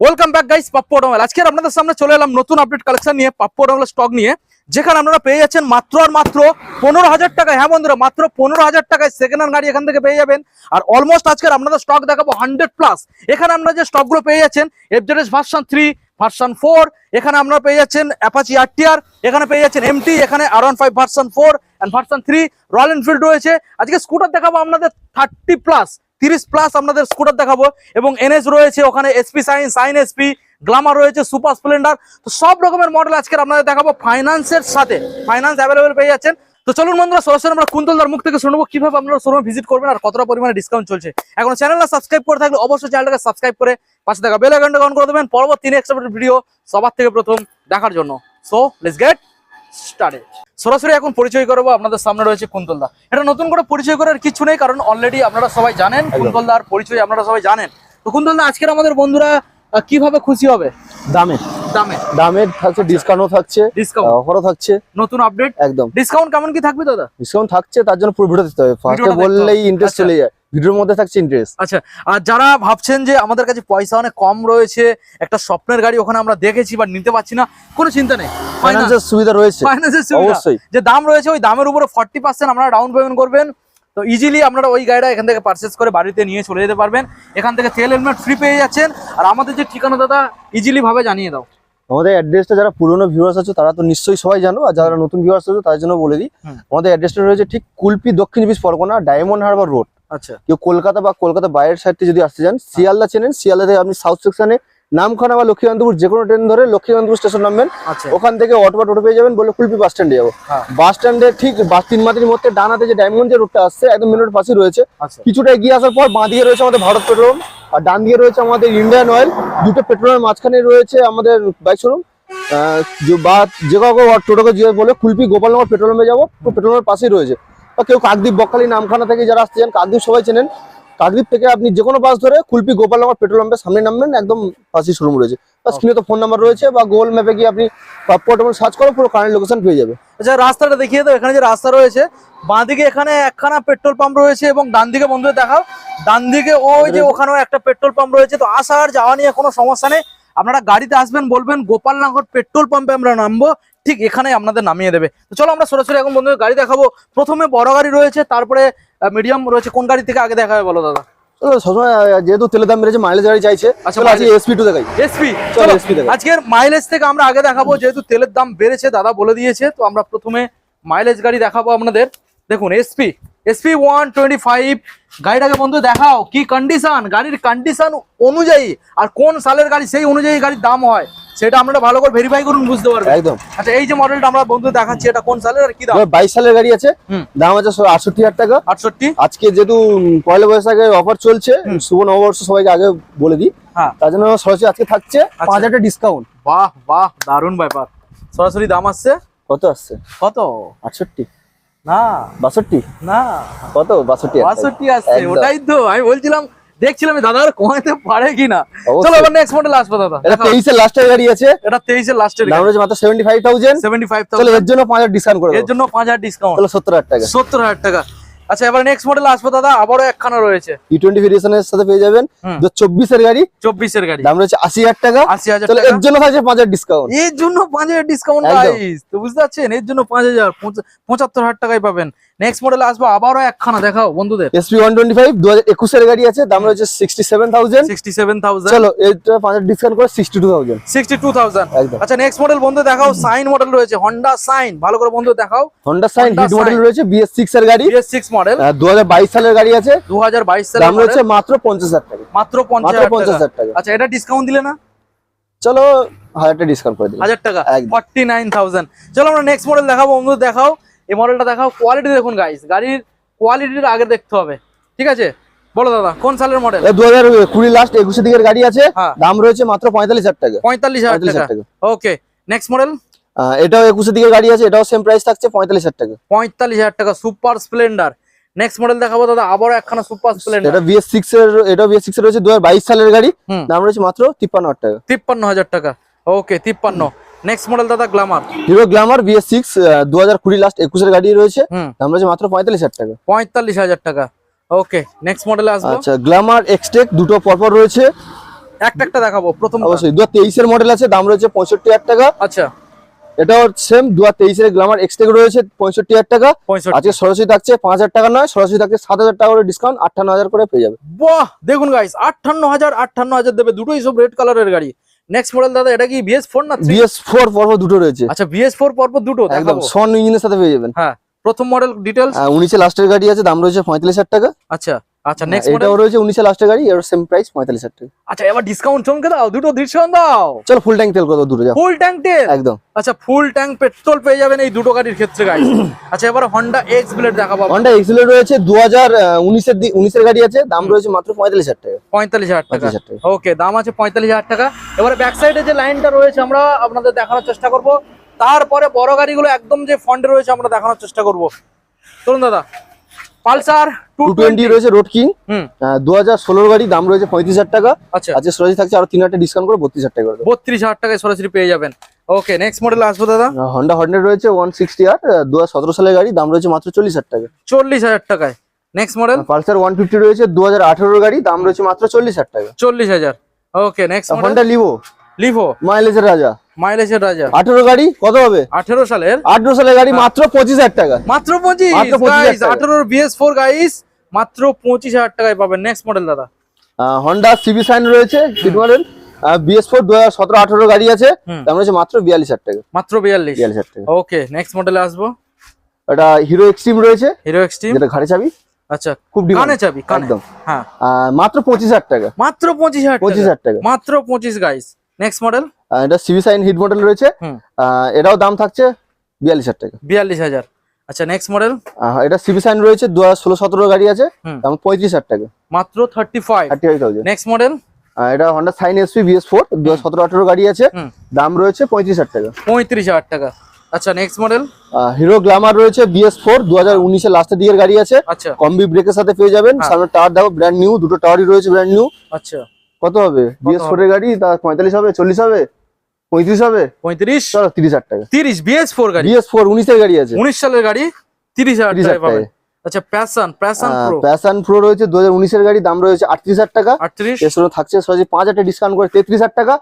Welcome back guys, Pappu automobile. আজকে আপনাদের সামনে চলে এলাম নতুন আপডেট কালেকশন নিয়ে, পাপ্পু অটোমোবাইল স্টক নিয়ে, যেখানে আপনারা পেয়ে যাচ্ছেন মাত্র আর মাত্র 15,000 টাকায়। হ্যাঁ বন্ধুরা, মাত্র 15,000 টাকায় সেকেন্ড হ্যান্ড গাড়ি এখান থেকে পেয়ে যাবেন। আর অলমোস্ট আজকে আপনাদের স্টক দেখাবো 100+। এখানে আপনারা যে স্টকগুলো পেয়ে যাচ্ছেন এফজেডএস ভার্সন 3, ভার্সন 4, এখানে আপনারা পেয়ে যাচ্ছেন অ্যাপাচি আরটিআর, এখানে পেয়ে যাচ্ছেন এমটি, এখানে R15 version 4 and version 3, Royal Enfield রয়েছে। আজকে স্কুটার দেখাবো আপনাদের 30+ আপনাদের স্কুটার দেখাবো, এবং এনএস রয়েছে, ওখানে এসপি সাইন এসপি, গ্ল্যামার রয়েছে, সুপার স্প্লেন্ডার। তো সব রকমের মডেল আজকে আপনাদের দেখাবো ফাইন্যান্সের সাথে। ফাইন্যান্স অ্যাভেলেবেল পেয়ে যাচ্ছেন। তো চলুন বন্ধুরা, সরাসরি আমরা কুন্তলদার মুখ থেকে শুনবো কিভাবে আপনারা শোরুমে ভিজিট করবেন আর কতটা পরিমাণে ডিসকাউন্ট চলছে। এখন চ্যানেলটা সাবস্ক্রাইব করে থাকলে অবশ্যই চ্যানেলটাকে সাবস্ক্রাইব করে পাশে থাকা বেল আইকনটা অন করে দেবেন পরবর্তী নেক্সট আপডেট ভিডিও সবার থেকে প্রথম দেখার জন্য। So let's get started. সরাসরি এখন পরিচয় করবো। আপনাদের সামনে রয়েছে কুন্তলদা। এটা নতুন করে পরিচয় করার কিছু নেই, কারণ অলরেডি আপনারা সবাই জানেন কুন্তলদার পরিচয়, আপনারা সবাই জানেন। তো কুন্তলদা, আজকের আমাদের বন্ধুরা কিভাবে খুশি হবে? দামে থাকছে, ডিসকাউন্টও থাকছে, অফারও থাকছে, নতুন আপডেট একদম। ডিসকাউন্ট কেমন কি থাকবে দাদা? ডিসকাউন্ট থাকছে, তার জন্য পুরো ভিডিও দেখতে হবে। ফার্স্টে বললেই ইন্টারেস্ট চলে যায়, ভিডিওর মধ্যে থাকছে ইন্টারেস্ট। আচ্ছা, আর যারা ভাবছেন যে আমাদের কাছে পয়সা অনেক কম রয়েছে, একটা স্বপ্নের গাড়ি ওখানে আমরা দেখেছি বাট নিতে পারছি না, কোনো চিন্তা নেই, ফাইন্যান্সের সুবিধা রয়েছে। অবশ্যই যে দাম রয়েছে ওই দামের উপরে 40% আপনারা ডাউন পেমেন্ট করবেন, তো ইজিলি আপনারা ওই গাড়িটা এখান থেকে পারচেস করে বাড়িতে নিয়ে চলে যেতে পারবেন। এখান থেকে তেল হেলমেট ফ্রি পেয়ে যাচ্ছেন। আর আমাদের যে ঠিকানা দাদা ইজিলি ভাবে জানিয়ে দাও। আমাদের অ্যাড্রেসটা যারা পুরনো ভিউয়ার্স আছে তারা তো নিশ্চয়ই সবাই জানো, আর যারা নতুন ভিউয়ার্স আছে তার জন্য বলে দিই। আমাদের অ্যাড্রেসটা রয়েছে ঠিক কুলপি, দক্ষিণ 24 পরগনা, ডায়মন্ড হারবার রোড। আচ্ছা, কেউ কলকাতা বা কলকাতা বাইরের সাইড থেকে যদি আসতে চান, শিয়ালদা চেনেন, শিয়ালদা থেকে আপনি সাউথ সেকশনে নামখানা বা লক্ষ্মীকান্তপুর যে কোনো ট্রেন ধরে লক্ষ্মীকান্তপুর স্টেশন নামবেন। ওখান থেকে অটো পেয়ে যাবেন, বলে কুলপি বাস স্ট্যান্ডে যাবো। বাস স্ট্যান্ডে ঠিক তিন মাটির মধ্যে ডান হাতে যে ডায়মন্ড যে রোডটা আসছে একদম মেন রোড পাশে রয়েছে। কিছুটা এগিয়ে আসার পর বাঁ দিকে রয়েছে আমাদের ভারত পেট্রোল, আর ডান দিকে রয়েছে আমাদের ইন্ডিয়ান অয়েল। দুটো পেট্রোলের মাঝখানে রয়েছে আমাদের বাইক শোরুম। বা যে কাউকে টোটোকে জিজ্ঞেস বলে কুলপি গোপালনগর পেট্রোল পাম্পে যাবো, পেট্রোল পাম্পের পাশেই রয়েছে। বা কেউ কাকদ্বীপ, বকখালি, নামখানা থেকে যারা আসতে চান, কাকদ্বীপ সবাই চেনেন, কাকদ্বীপ থেকে আপনি যে কোনো বাস ধরে কুলপি গোপালনগর পেট্রোল পাম্পের সামনে নামবেন, একদম পাশেই শোরুম রয়েছে। স্ক্রিনে তো ফোন নাম্বার রয়েছে, বা গুগল ম্যাপে গিয়ে আপনি পাপ্পু অটোমোবাইল সার্চ করো, পুরো কারেন্ট লোকেশন পেয়ে যাবে। আচ্ছা, রাস্তাটা দেখিয়ে দাও। এখানে যে রাস্তা রয়েছে, বাঁ দিকে এখানে একখানা পেট্রোল পাম্প রয়েছে, এবং ডান দিকে বন্ধুদের দেখাও, ডান দিকে ওই যে ওখানেও একটা পেট্রোল পাম্প রয়েছে। তো আসা আর যাওয়া নিয়ে কোনো সমস্যা নেই, আপনারা গাড়িতে আসবেন, বলবেন গোপালনগর পেট্রোল পাম্পে আমরা নামবো, ঠিক এখানে আপনাদের নামিয়ে দেবে। তো চলো আমরা সরাসরি এখন বন্ধুদের গাড়ি দেখাবো। প্রথমে বড় গাড়ি রয়েছে, তারপরে মিডিয়াম রয়েছে। কোন গাড়ি থেকে আগে দেখা হবে বলো দাদা? সবসময় যেহেতু তেলের দাম বেড়েছে, মাইলেজ গাড়ি চাইছে। আচ্ছা, এসপি2 দেখাই। এসপি দেখাই। আজকের মাইলেজ থেকে আমরা আগে দেখাবো, যেহেতু তেলের দাম বেড়েছে দাদা বলে দিয়েছে। তো আমরা প্রথমে মাইলেজ গাড়ি দেখাবো আপনাদের। দেখুন এসপি 125 গাড়িটাকে বন্ধু দেখাও, কি কন্ডিশন, গাড়ির কন্ডিশন অনুযায়ী আর কোন সালের গাড়ি সেই অনুযায়ী গাড়ির দাম হয়, সেটা আপনারা ভালো করে ভেরিফাই করুন, বুঝতে পারবেন একদম। আচ্ছা, এই যে মডেলটা আমরা বন্ধু দেখাচ্ছি, এটা কোন সালের আর কি দাম? 22 সালের গাড়ি আছে, দাম আছে 68,000 টাকা। 68। আজকে যেহেতু পয়লা বৈশাখের অফার চলছে, শুভ নববর্ষ সবাইকে আগে বলে দিই, তার জন্য সরাসরি আজকে থাকছে 5,000 ডিসকাউন্ট। বাহ বাহ, দারুণ ব্যাপার। সরাসরি দাম আসছে কত? আসছে কত? 68 না 62 না, কত? 62 আসছে। ওটাই তো আমি বলছিলাম, দেখছিলাম দাদার কমাইতে পারে কিনা। চলো এবার নেক্সট মডেল আসবে দাদা। এটা 23 এর লাস্টের গাড়ি আছে, এটা 23 এর লাস্টের দাম রয়েছে মাত্র 75,000। চলো এর জন্য 5,000 ডিসকাউন্ট করে দাও। এর জন্য 5,000 ডিসকাউন্ট, চলো 70,000 টাকা। 70,000 টাকা। আচ্ছা, এবার নেক্সট মডেল আসবে দাদা, আবারও একখানা রয়েছে E20 ভেরিয়েশনের সাথে পেয়ে যাবেন। 24 এর গাড়ি, 24 এর গাড়ি, দাম রয়েছে 80,000 টাকা। 80,000 চলো এর জন্য থাকছে 5,000 ডিসকাউন্ট। এর জন্য 5,000 ডিসকাউন্ট গাইস, তো বুঝতে পারছেন, এর জন্য 5,000 75,000 টাকায় পাবেন। নেক্সট মডেল আসবে, আবারও একখানা দেখাও বন্ধুদের। SP 125 2021 এর গাড়ি আছে, দাম রয়েছে 67,000। 67,000। চলো এটা 5,000 ডিসকাউন্ট করে 62,000। 62,000 আচ্ছা, নেক্সট মডেল বন্ধু দেখাও। সাইন মডেল রয়েছে, Honda সাইন, ভালো করে বন্ধু দেখাও। Honda সাইন হিট মডেল রয়েছে, BS6 এর গাড়ি, BS6 মডেল, 2022 সালের গাড়ি আছে, 2022 সালের, দাম রয়েছে মাত্র 50,000 টাকা। মাত্র 50,000 টাকা। আচ্ছা, এটা ডিসকাউন্ট দিলে না? চলো 1000 টাকা ডিসকাউন্ট করে দিই। 1000 টাকা, 49,000। চলো আমরা নেক্সট মডেল দেখাবো বন্ধু, দেখাও এই মডেলটা দেখাও। কোয়ালিটি দেখুন গাইস, গাড়ির কোয়ালিটির আগে দেখতে হবে, ঠিক আছে? বলো দাদা কোন সালের মডেল? 2020 লাস্ট 21 দিকের গাড়ি আছে, দাম রয়েছে মাত্র 45,000 টাকা। 45,000 টাকা। ওকে, নেক্সট মডেল। এটাও 21 দিকের গাড়ি আছে, এটাও সেম প্রাইস থাকছে 45,000 টাকা। 45,000 টাকা, সুপার স্প্লেন্ডার। নেক্সট মডেল দেখাবো দাদা, আবারও একখানা সুপার স্প্লেন্ডার। এটা BS6 এর, এটা BS6 এর রয়েছে 2022 সালের গাড়ি, দাম রয়েছে মাত্র 53,000 টাকা। 53,000 টাকা। ওকে, 53। নেক্সট মডেল দাদা Glamour, hero Glamour BS6 2020 last 21 এর গাড়ি রয়েছে, দাম রয়েছে মাত্র 45,000 টাকা। 45,000 টাকা। ওকে, নেক্সট মডেলে আসবো। আচ্ছা, গ্ল্যামার এক্সটেক দুটো পরপর রয়েছে, একটা একটা দেখাবো। প্রথম অবশ্যই 2023 এর মডেল আছে, দাম রয়েছে 65,000 টাকা। আচ্ছা, এটাও সেম 2023 এর গ্ল্যামার এক্সটেক রয়েছে 65,000 টাকা। 65। আজকে সরাসরি থাকছে 5,000 টাকা নয়, সরাসরি থাকছে 7,000 টাকা করে ডিসকাউন্ট, 58,000 করে পেয়ে যাবে। বাহ, দেখুন গাইস 58,000 দেবে, দুটোই সব রেড কালারের গাড়ি। নেক্সট মডেল দাদা, এটা কি BS4 না 3? BS4 পর্ব দুটো রয়েছে। আচ্ছা, BS4 পরপর দুটো একদম দেখাবো। সন ইঞ্জিনের সাথে পেয়ে যাবেন। হ্যাঁ, প্রথম মডেল ডিটেইলস। 19 এ লাস্টের গাড়ি আছে, দাম রয়েছে 45,000 টাকা। আচ্ছা আচ্ছা, নেক্সট মডেল। এটাও রয়েছে 19 এ লাস্টের গাড়ি, এর সেম প্রাইস 45,000 টাকা। আচ্ছা, এবার ডিসকাউন্ট চমকে দাও, দুটো ডিসকাউন্ট দাও। চলো ফুল ট্যাঙ্ক তেল কত দূরে যাও। ফুল ট্যাঙ্ক তেল একদম। আচ্ছা, ফুল ট্যাঙ্ক পেট্রোল পেয়ে যাবেন এই দুটো গাড়ির ক্ষেত্রে গাইস। আচ্ছা, এবার Honda X Blade দেখাবো। Honda X Blade রয়েছে 2019 এর গাড়ি আছে, দাম রয়েছে মাত্র 45,000 টাকা। 45,000 টাকা। 45,000 টাকা। ওকে, দাম আছে 45,000 টাকা। এবারে ব্যাক সাইডে যে লাইনটা রয়েছে আমরা আপনাদের দেখানোর চেষ্টা করব, তারপরে বড় গাড়িগুলো একদম যে ফন্টে রয়েছে আমরা দেখানোর চেষ্টা করব। চলুন দাদা, পালসার 220 রয়েছে রোড কিং, 2016 গাড়ি, দাম রয়েছে 35,000 টাকা। আচ্ছা, আজকে সরাসরি থাকছে আরো 3,000 টাকা ডিসকাউন্ট করে 32,000 টাকা করে দেবো। 32,000 টাকায় সরাসরি পেয়ে যাবেন। ওকে, নেক্সট মডেল আসবো দাদা। Honda Hornet রয়েছে 160 আর 2017 সালের গাড়ি, দাম রয়েছে মাত্র 40,000 টাকা। 40,000 টাকায়। নেক্সট মডেল পালসার 150 রয়েছে 2018 গাড়ি, দাম রয়েছে মাত্র 40,000 টাকা। 40,000। ওকে, নেক্সট মডেল Honda লিভো, মাইলেজের রাজা, মাইলেজের রাজা। 18 গাড়ি কত হবে? 18 সালের 18 সালের গাড়ি মাত্র 25,000 টাকা। মাত্র 25 মাত্র 25,000 গাইস, টাকা। 18 BS4 গাইস, মাত্র 25,000 টাকায় পাবেন। নেক্সট মডেল দাদা। Honda CB Shine রয়েছে হিট মডেল, BS4 2017-18 গাড়ি আছে, দাম রয়েছে মাত্র 42,000 টাকা। মাত্র 42,000 টাকা। ওকে, নেক্সট মডেলে আসবো। এটা হিরো এক্সট্রিম রয়েছে, হিরো এক্সট্রিম, যেটা ঘাড়ে চাবি। আচ্ছা, খুব কানে চাবি, কানে। একদম। হ্যাঁ, মাত্র 25,000 টাকা। মাত্র 25,000 টাকা। 25,000 টাকা। মাত্র 25 গাইস। Next model. এটা CB Shine হিট মডেল রয়েছে, এটাও দাম থাকছে 42,000 টাকা। 42,000। আচ্ছা, নেক্সট মডেল। এটা CB Shine রয়েছে 2016-17 গাড়ি আছে, দাম 35,000 টাকা। মাত্র 35,000। Next model. এটা Honda Shine SP BS4 2017-18 গাড়ি আছে, দাম রয়েছে 35,000 টাকা। 35,000 টাকা। আচ্ছা, নেক্সট মডেল। হিরো গ্ল্যামার রয়েছে BS4 2019 এর লাস্টের দিকের গাড়ি আছে, আচ্ছা, কম্বি ব্রেকের সাথে পেয়ে যাবেন। সামনে টায়ার দাও ব্র্যান্ড নিউ, দুটো টায়ারই রয়েছে ব্র্যান্ড নিউ। আচ্ছা, কত হবে? BS4 এর গাড়ি তা 45 হবে, 40 হবে, 35 হবে, 35। চলো 30,000 টাকা। 30 BS4 গাড়ি, BS4 19 এর গাড়ি আছে, 19 সালের গাড়ি, 30,000 টাকায় পাবেন। টাকা। আচ্ছা, প্যাশন প্রো রয়েছে 2019 এর গাড়ি, দাম রয়েছে 38,000 টাকা। 38। এর সঙ্গে থাকছে সহজে 5,000 টাকা ডিসকাউন্ট করে 33,000 টাকা।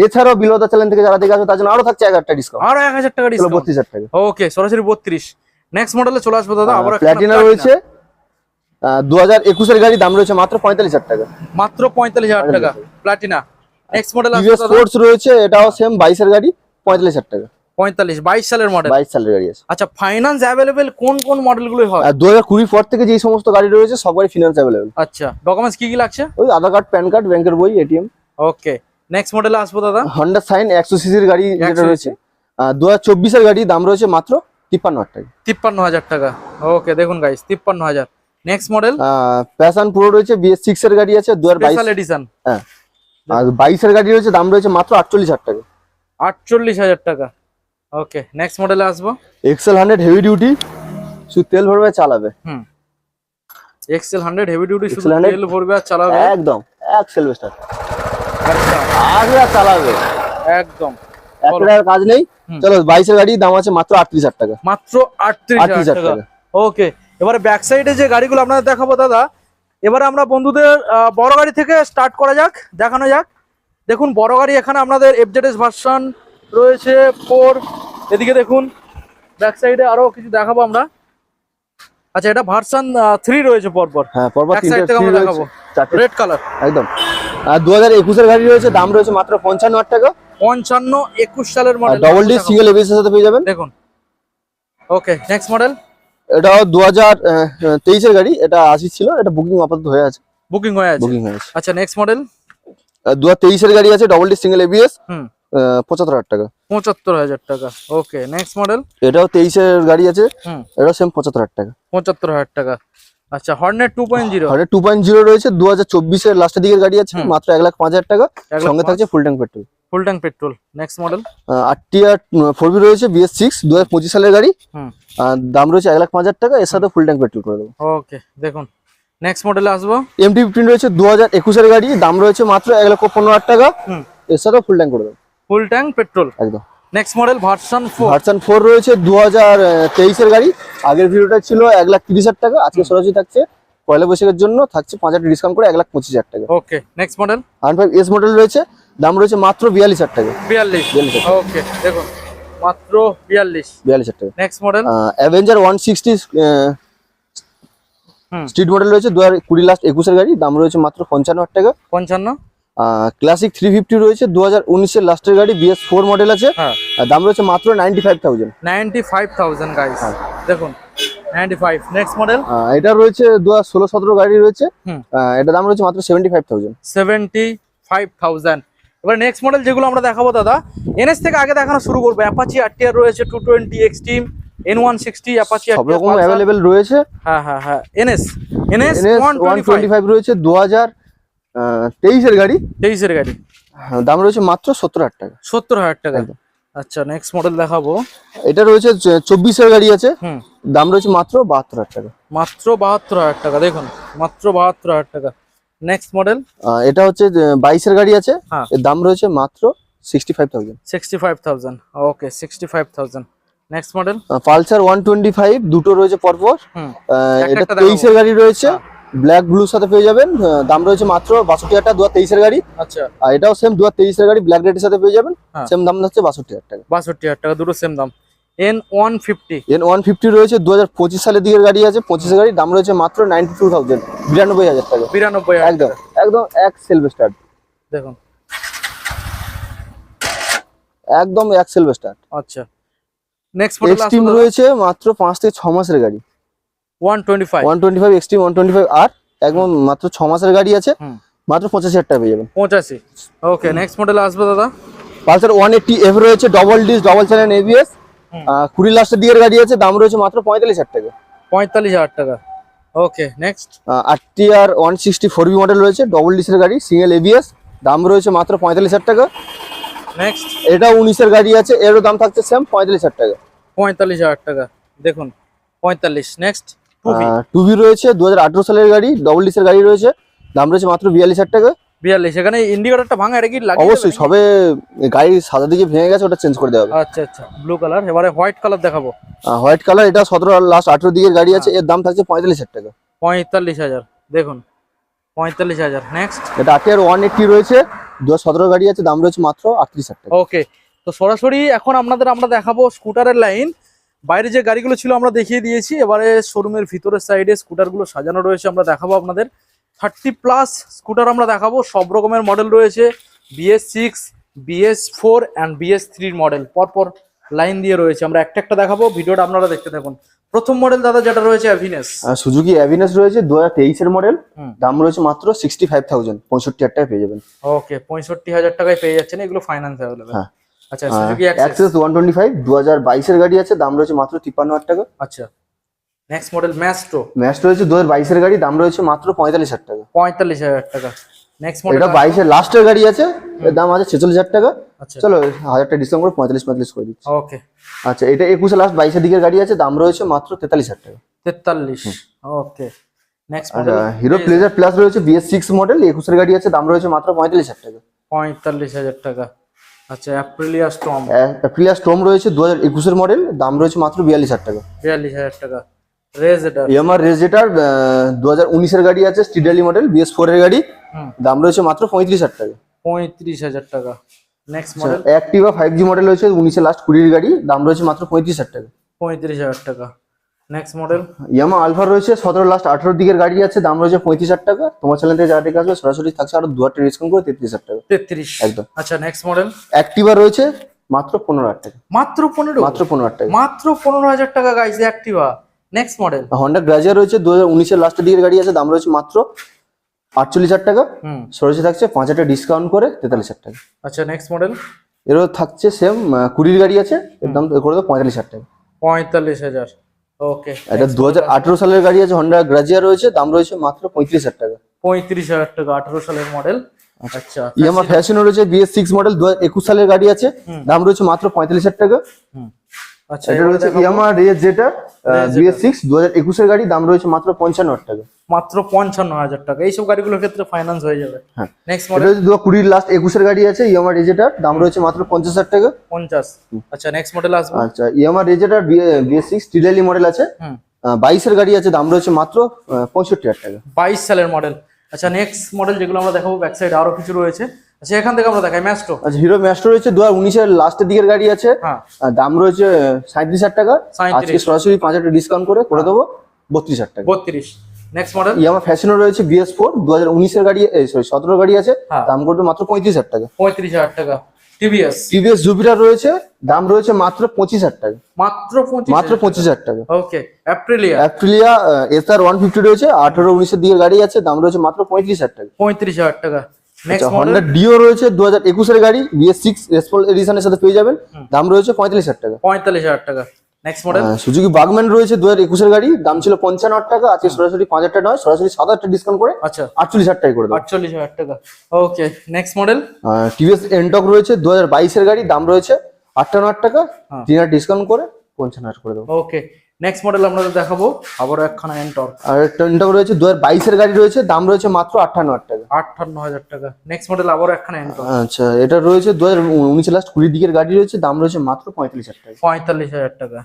এছাড়াও বিলো দা চ্যানেল থেকে যারা দেখে আসবে তার জন্য আরো থাকছে 1,000 টাকা ডিসকাউন্ট, আরো 1,000 টাকা ডিসকাউন্ট, 32,000 টাকা। ওকে, সরাসরি 32। নেক্সট মডেলে চলে আসবো দাদা। আবার প্ল্যাটিনা রয়েছে 2021 এর গাড়ি, দাম রয়েছে মাত্র 45,000 টাকা। মাত্র 45,000 টাকা প্লাটিনা। নেক্সট মডেল আসবো টিভিএস দাদা। স্পোর্টস রয়েছে, এটাও সেম 22 এর গাড়ি, 45,000 টাকা। 45, 22 সালের মডেল। 22 সালের গাড়ি আছে। আচ্ছা, ফাইন্যান্স অ্যাভেলেবেল কোন কোন মডেলগুলো হয়? 2020 পর থেকে যেই সমস্ত গাড়ি রয়েছে সব গাড়ি ফিনান্স অ্যাভেলেবল। আচ্ছা, ডকুমেন্টস কি কি লাগছে? ওই আধার কার্ড, প্যান কার্ড, ব্যাংকের বই, এটিএম। ওকে, নেক্সট মডেলে আসবো দাদা। Honda Shine 100 সিসির গাড়ি যেটা 100 রয়েছে, 2024 এর গাড়ি, দাম রয়েছে মাত্র 53,000 টাকা। 53,000 টাকা। ওকে, দেখুন guys, 53,000। Next model. Passion pro রয়েছে, BS6 এর গাড়ি আছে 2022 স্পেশাল এডিশন। হ্যাঁ, আর 22 এর গাড়ি রয়েছে, দাম রয়েছে মাত্র 48,000 টাকা। 48,000 টাকা। ওকে, নেক্সট মডেলে আসবো। XL 100 হেভি ডিউটি, শুধু তেল ভরবে চালাবে। XL 100 হেভি ডিউটি, শুধু XL 100 তেল ভরবে আর চালাবে। একদম সেলভেস্টার আচ্ছা, আর চালাবে একদম একটা কাজ নেই। চলো 22 এর গাড়ি, দাম আছে মাত্র 38,000 টাকা। মাত্র 38,000 টাকা। ওকে, এবারে ব্যাক সাইডে যে গাড়িগুলো আপনাদের দেখাবো দাদা, এবারে আমরা বন্ধুদের বড় গাড়ি থেকে স্টার্ট করা যাক, দেখানো যাক। দেখুন, বড় গাড়ি এখানে আপনাদের FZS ভার্সন রয়েছে 4। এদিকে দেখুন, ব্যাক সাইডে আরো কিছু দেখাবো আমরা। আচ্ছা, এটা ভার্সন 3 রয়েছে পরপর। হ্যাঁ, পরপর ব্যাক সাইড থেকে আমরা দেখাবো, রেড কালার একদম। 2021 এর গাড়ি রয়েছে, দাম রয়েছে মাত্র 55,000 টাকা। 55, 21 সালের model, double D single ABS এর সাথে পেয়ে যাবেন। দেখুন। ওকে, নেক্সট মডেল। এটাও 2023 এর গাড়ি, এটা 80 ছিল, এটা বুকিং আপাতত হয়ে আছে, বুকিং হয়ে আছে। আচ্ছা, নেক্সট মডেল। 2023 এর গাড়ি আছে, ডবল ডি সিঙ্গেল এবিএস, 75,000 টাকা। 75,000 টাকা। ওকে, নেক্সট মডেল। এটাও 23 এর গাড়ি আছে, এটাও সেম 75,000 টাকা। 75,000 টাকা। আচ্ছা, হর্নেট 2.0। হর্নেট 2.0 রয়েছে, 2024 এর লাস্টের দিকের গাড়ি আছে, মাত্র 1,05,000 টাকা। সঙ্গে থাকছে full tank petrol. Full tank petrol. Next model. RTR 4B রয়েছে, BS6 2025 সালের গাড়ি, দাম রয়েছে 1,05,000 টাকা। এর সাথে ফুল ট্যাঙ্ক পেট্রোল করে দেবো। ওকে, দেখুন, নেক্সট মডেলে আসবো। MT-15 রয়েছে 2021 এর গাড়ি, দাম রয়েছে মাত্র 1,15,000 টাকা। এর সাথে ফুল ট্যাঙ্ক করে দেবো। ফুল ট্যাঙ্ক পেট্রোল একদম। Next model version 4। ভার্সন 4 রয়েছে 2023 এর গাড়ি, আগের ভিডিওটা ছিল 1,30,000 টাকা, আজকে সরাসরি থাকছে পয়লা বৈশাখের জন্য থাকছে 5,000 ডিসকাউন্ট করে 1,25,000 টাকা। ওকে next model R5 S model রয়েছে, দাম রয়েছে মাত্র 42,000 টাকা। 42 ওকে দেখুন মাত্র 42,000 টাকা। Next model Avenger 160 street model রয়েছে 2020 লাস্ট 21 এর গাড়ি, দাম রয়েছে মাত্র 55,000 টাকা। 55 ক্লাসিক 350 রয়েছে 2019 এর লাস্টের গাড়ি, BS4 মডেল আছে, হ্যাঁ দাম রয়েছে মাত্র 95,000। 95,000 গাইস দেখুন 95। নেক্সট মডেল এটা রয়েছে 2016-17 গাড়ি রয়েছে, এটা দাম রয়েছে মাত্র 75,000। 75,000। এবার নেক্সট মডেল যেগুলো আমরা দেখাবো দাদা, এনএস থেকে আগে দেখানো শুরু করবো। অ্যাপাচি আরটিআর রয়েছে, 220 এক্সট্রিম, N160 অ্যাপাচি সব রকম अवेलेबल রয়েছে। হ্যাঁ এনএস 125 রয়েছে 2023 এর গাড়ি, 23 এর গাড়ি, দাম রয়েছে মাত্র 70,000 টাকা। 70,000 টাকা। আচ্ছা নেক্সট মডেল দেখাবো, এটা রয়েছে 24 এর গাড়ি আছে, দাম রয়েছে মাত্র 72,000 টাকা। মাত্র 72,000 টাকা দেখুন, মাত্র 72,000 টাকা। নেক্সট মডেল এটা হচ্ছে 22 এর গাড়ি আছে, হ্যাঁ এর দাম রয়েছে মাত্র 65,000। 65,000 ওকে 65,000। নেক্সট মডেল পালসার 125 দুটো রয়েছে পরপর, এটা একটা 23 এর গাড়ি রয়েছে, ব্ল্যাক ব্লুর সাথে পেয়ে যাবেন, দাম রয়েছে মাত্র 62,000 টাকা। 2023 এর গাড়ি, আচ্ছা আর এটাও সেম 2023 এর গাড়ি, ব্ল্যাক রেডের সাথে পেয়ে যাবেন, সেম দাম হচ্ছে 62,000 টাকা। 62,000 টাকা, দুটো সেম দাম। N150 N150 রয়েছে 2025 সালের দিকের গাড়ি আছে, 25 এর গাড়ি, দাম রয়েছে মাত্র 92,000, 92,000 টাকা। 92,000 একদম একদম এক সেলফ স্টার্ট, দেখুন একদম এক সেলফ স্টার্ট। আচ্ছা নেক্সট মডেল এক্সট্রিম রয়েছে মাত্র 5 থেকে 6 মাসের গাড়ি, 125 এক্সট্রিম 125 আর একদম মাত্র 6 মাসের গাড়ি আছে, মাত্র 85,000 টাকা পেয়ে যাবেন। 85 ওকে। নেক্সট মডেল আসবে দাদা, পালসার 180F রয়েছে, double disc double channel ABS, 20 লাস্টের দিকের গাড়ি আছে, দাম রয়েছে মাত্র 45,000 টাকা। 45,000 টাকা ওকে। নেক্সট RTR 160 4B মডেল রয়েছে, ডবল ডিসের গাড়ি, সিঙ্গেল ABS, দাম রয়েছে মাত্র 45,000 টাকা। নেক্সট এটা 19 এর গাড়ি আছে, এরও দাম থাকছে সেম 45,000 টাকা। 45,000 টাকা দেখুন 45। নেক্সট 2B রয়েছে 2018 সালের গাড়ি, ডবল ডিসের গাড়ি রয়েছে, দাম রয়েছে মাত্র 42,000 টাকা। 42। এখানে ইন্ডিকেটরটা ভাঙা, এটা কি লাগিয়ে অবশ্যই সবে গাড়ি সাদা দিকে ভেঙে গেছে, ওটা চেঞ্জ করে দেওয়া হবে। আচ্ছা আচ্ছা ব্লু কালার। এবারে হোয়াইট কালার দেখাবো, হোয়াইট কালার, এটা 17 লাস্ট 18 দিকের গাড়ি আছে, এর দাম থাকছে 45,000 টাকা। 45,000 দেখুন 45,000। নেক্সট এটা RTR 180 রয়েছে 2017 গাড়ি আছে, দাম রয়েছে মাত্র 38,000 টাকা। ওকে তো সরাসরি এখন আমরা দেখাবো স্কুটারের লাইন। বাইরে যে গাড়িগুলো ছিল আমরা দেখিয়ে দিয়েছি, এবারে শোরুমের ভিতরের সাইডে স্কুটারগুলো সাজানো রয়েছে, আমরা দেখাবো আপনাদের। 30+ স্কুটার আমরা দেখাবো, সব রকমের মডেল রয়েছে, BS6, BS4 and BS3 model পরপর লাইন দিয়ে রয়েছে। আমরা একটা একটা দেখাবো, ভিডিওটা আপনারা দেখতে থাকুন। প্রথম মডেল দাদা যেটা রয়েছে অ্যাভিনেস, সুজুকি অ্যাভিনেস রয়েছে 2023 এর মডেল, দাম রয়েছে মাত্র 65,000, 65,000 টাকা পেয়ে যাবেন। ওকে 65,000 টাকায় পেয়ে যাচ্ছেন, এগুলো ফাইন্যান্স অ্যাভেলেবল। আচ্ছা সুজুকি অ্যাক্সেস 125 2022 এর গাড়ি আছে, দাম রয়েছে মাত্র 53,000 টাকা। আচ্ছা নেক্সট মডেল ম্যাস্ট্রো রয়েছে 2022 এর গাড়ি, দাম রয়েছে মাত্র 45,000 টাকা। 45,000 টাকা। নেক্সট মডেল এটা 22 এর লাস্টের গাড়ি আছে, এর দাম আছে 46,000 টাকা। আচ্ছা চলো 1000 টাকা ডিসকাউন্ট করে 45 করে দিচ্ছি। ওকে আচ্ছা এটা 21 লাস্ট 22 এর দিকের গাড়ি আছে, দাম রয়েছে মাত্র 43,000 টাকা। 43 okay. Next model Hero Pleasure Plus রয়েছে BS6 মডেল, 21 এর গাড়ি আছে, দাম রয়েছে মাত্র 45,000 টাকা। 45,000 টাকা। আচ্ছা অ্যাপ্রিলিয়া স্টর্ম রয়েছে 2021 এর মডেল, দাম রয়েছে মাত্র 42,000 টাকা। 42,000 টাকা। রেজেটার ইয়ামার রেজেটার 2019 এর গাড়ি আছে, স্টিডালি মডেল, BS4 এর গাড়ি, দাম রয়েছে মাত্র 35,000 টাকা। 35,000 টাকা। Next model Activa 5G model রয়েছে 19 এর লাস্ট 20 এর গাড়ি, দাম রয়েছে মাত্র 35,000 টাকা। 35,000 টাকা। নেক্সট মডেল ইয়ামা আলফা রয়েছে 17 লাস্ট 18 দিকের গাড়ি আছে, দাম রয়েছে 35,000 টাকা। তোমার চ্যানেল থেকে যারা দেখে আসবে সরাসরি থাকছে আরো 2 টাকা ডিসকাউন্ট করে 33,000 টাকা। 33 একদম। আচ্ছা নেক্সট মডেল অ্যাক্টিভা রয়েছে মাত্র 15,000 টাকা। মাত্র 15,000 টাকা। মাত্র 15,000 টাকা guys Activa. Next model Honda Grazia রয়েছে 2019 এর লাস্টের দিকের গাড়ি আছে, দাম রয়েছে মাত্র 48,000 টাকা। সরাসরি থাকছে 5,000 টাকা ডিসকাউন্ট করে 43,000 টাকা। আচ্ছা নেক্সট মডেল এরও থাকছে সেম 20 গাড়ি আছে, এর দাম করে দেবো 45,000 টাকা। 45,000 ওকে। এটা 2018 সালের গাড়ি আছে, হন্ডা গ্রাজিয়া রয়েছে, দাম রয়েছে মাত্র 35,000 টাকা। 35,000 টাকা 18 সালের মডেল। আচ্ছা ইয়ামা ফ্যাশন রয়েছে BS6 মডেল 2021 সালের গাড়ি আছে, দাম রয়েছে মাত্র 45,000 টাকা। আচ্ছা এটা রয়েছে ইয়ামা রেজ যেটা BS6 2021 এর গাড়ি, দাম রয়েছে মাত্র 55,000 টাকা। মাত্র 55,000 টাকা। এইসব গাড়িগুলোর ক্ষেত্রে ফাইন্যান্স হয়ে যাবে। হ্যাঁ নেক্সট এটা মডেল হচ্ছে 2020 লাস্ট 21 এর গাড়ি আছে, ইয়ামা রেজেটার, দাম রয়েছে মাত্র 50,000 টাকা। 50। আচ্ছা নেক্সট মডেল আসবে। আচ্ছা ইয়ামা রেজেটার BS6 স্টিডালি মডেল আছে, 22-এর গাড়ি আছে, দাম রয়েছে মাত্র 65,000 টাকা। 22 সালের মডেল। আচ্ছা নেক্সট মডেল যেগুলো আমরা দেখাবো ব্যাক সাইড আরো কিছু রয়েছে। আচ্ছা এখান থেকে আমরা দেখাই ম্যাস্টো। আচ্ছা হিরো ম্যাস্টো রয়েছে 2019-এর লাস্টের দিকের গাড়ি আছে। হ্যাঁ দাম রয়েছে 37,000 টাকা। 37,000 আজকে সরাসরি 5,000 ডিসকাউন্ট করে দেবো 32,000 টাকা। 32। নেক্সট মডেল ইয়ামা ফ্যাশনও রয়েছে BS4 2019-এর গাড়ি, সরি 17 গাড়ি আছে, হ্যাঁ। দাম করবে মাত্র 35,000 টাকা। 35,000 টাকা। টিভিএস জুপিটার রয়েছে, দাম রয়েছে মাত্র 25,000 টাকা। মাত্র 25। মাত্র 25,000 টাকা। ওকে অ্যাপ্রিলিয়া অ্যাপ্রিলিয়া SR 150 রয়েছে, 18-19-এর দিকের গাড়ি আছে, দাম রয়েছে মাত্র 35,000 টাকা। 35,000 টাকা। নেক্সট মডেল হন্ডা ডিও রয়েছে 2021-এর গাড়ি, BS6 রেসপল এডিশনের সাথে পেয়ে যাবেন, দাম রয়েছে 45,000 টাকা। 45,000 টাকা। নেক্সট মডেল সুজুকি বাগম্যান রয়েছে 2021-এর গাড়ি, দাম ছিল 55,000 টাকা, আজকে সরাসরি 5,000 টাকা নয়, সরাসরি 7,000 টাকা ডিসকাউন্ট করে আচ্ছা 48,000 টাকা করে দেবো। 48,000 টাকা। ওকে নেক্সট মডেল টিভিএস এনটক রয়েছে 2022-এর গাড়ি, দাম রয়েছে 58,000 টাকা, হ্যাঁ। 3,000 ডিসকাউন্ট করে 55,000 করে দেবো। ওকে নেক্সট মডেল আমরা দেখাবো আবারও একখানা এন্টর্ক। আর একটা এনটক রয়েছে 2022-এর গাড়ি রয়েছে, দাম রয়েছে মাত্র 58,000 টাকা। 58,000 টাকা। নেক্সট মডেল আবারও একখানা এন্টর্ক। আচ্ছা এটা রয়েছে 2019 লাস্ট 20 দিকের গাড়ি রয়েছে, দাম রয়েছে মাত্র 45,000 টাকা। 45,000 টাকা।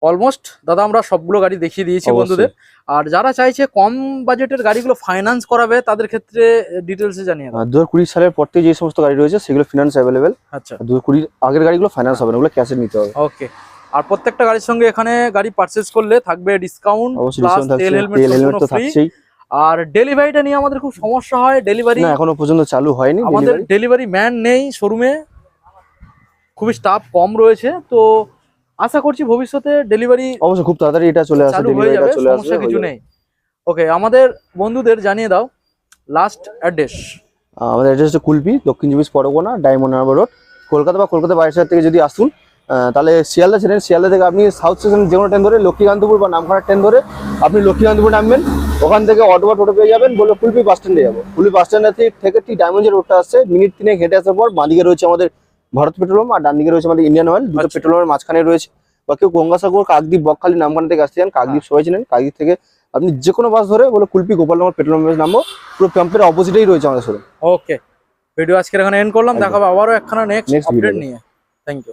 অলমোস্ট দাদা আমরা সবগুলো গাড়ি দেখিয়ে দিয়েছি অবশ্যই। বন্ধুদের। আর যারা চাইছে কম বাজেটের গাড়িগুলো ফাইন্যান্স করাবে তাদের ক্ষেত্রে ডিটেলসে জানিয়ে দাও। 2020 সালের পর থেকে যে সমস্ত গাড়ি রয়েছে সেগুলো ফিনান্স অ্যাভেলেবেল। আচ্ছা 2020 আগের গাড়িগুলো ফাইন্যান্স হবে না, ওগুলো ক্যাশে নিতে হবে। ওকে। আর প্রত্যেকটা গাড়ির সঙ্গে এখানে গাড়ি পারচেজ করলে থাকবে ডিসকাউন্ট অবশ্যই প্লাস ডিসকাউন্ট থাকছে, তেল তেল হেলমেট হেলমেট তো ফ্রি। থাকছেই। আর ডেলিভারিটা নিয়ে আমাদের খুব সমস্যা হয়। ডেলিভারি না এখনো পর্যন্ত চালু হয়নি আমাদের delivery। ডেলিভারি ম্যান নেই শোরুমে, খুবই স্টাফ কম রয়েছে। তো আশা করছি ভবিষ্যতে ডেলিভারি অবশ্যই খুব তাড়াতাড়ি এটা চলে আসবে, চালু হয়ে যাবে, ডেলিভারিটা চলে আসবে, সমস্যা কিছু হয়ে যাবে। নেই। ওকে আমাদের বন্ধুদের জানিয়ে দাও লাস্ট অ্যাড্রেস। আমাদের অ্যাড্রেস হচ্ছে কুলপি, দক্ষিণ চব্বিশ পরগনা, ডায়মন্ড হারবার রোড, কলকাতা বা কলকাতা বাইরের সাইড থেকে যদি আসুন তাহলে শিয়ালদা ছেড়েন, শিয়ালদা থেকে আপনি সাউথ স্টেশন যে কোনো ট্রেন ধরে, লক্ষ্মীকান্তপুর বা নামখানা ট্রেন ধরে আপনি লক্ষ্মীকান্তপুর নামবেন, ওখান থেকে অটো বা টোটো পেয়ে যাবেন, বললো কুলপি বাস স্ট্যান্ডে যাবো। কুলপি বাস স্ট্যান্ড থেকে ঠিক ডায়মন্ড যে রোডটা আসছে, মিনিট 3 হেঁটে আসার পর বাঁদিকে রয়েছে আমাদের ভারত পেট্রোলিয়াম, আর ডান দিকে রয়েছে আমাদের ইন্ডিয়ান অয়েল। দুটো আচ্ছা। পেট্রোলিয়ামের মাঝখানে রয়েছে। বা কেউ গঙ্গাসাগর, কাকদ্বীপ, বকখালি, নামখানা থেকে আসতে চান, কাকদ্বীপ সবাই চিনেন, কাকদ্বীপ থেকে আপনি যে কোনো বাস ধরে বলে কুলপি গোপালনগর পেট্রোলিয়াম নামবো, পুরো পাম্পের অপোজিটেই রয়েছে আমাদের শোরুম। ওকে ভিডিও আজকে এখানে এন্ড করলাম, একদম। দেখাবো আবারও একখানা নেক্সট Next আপডেট video। নিয়ে। Thank you.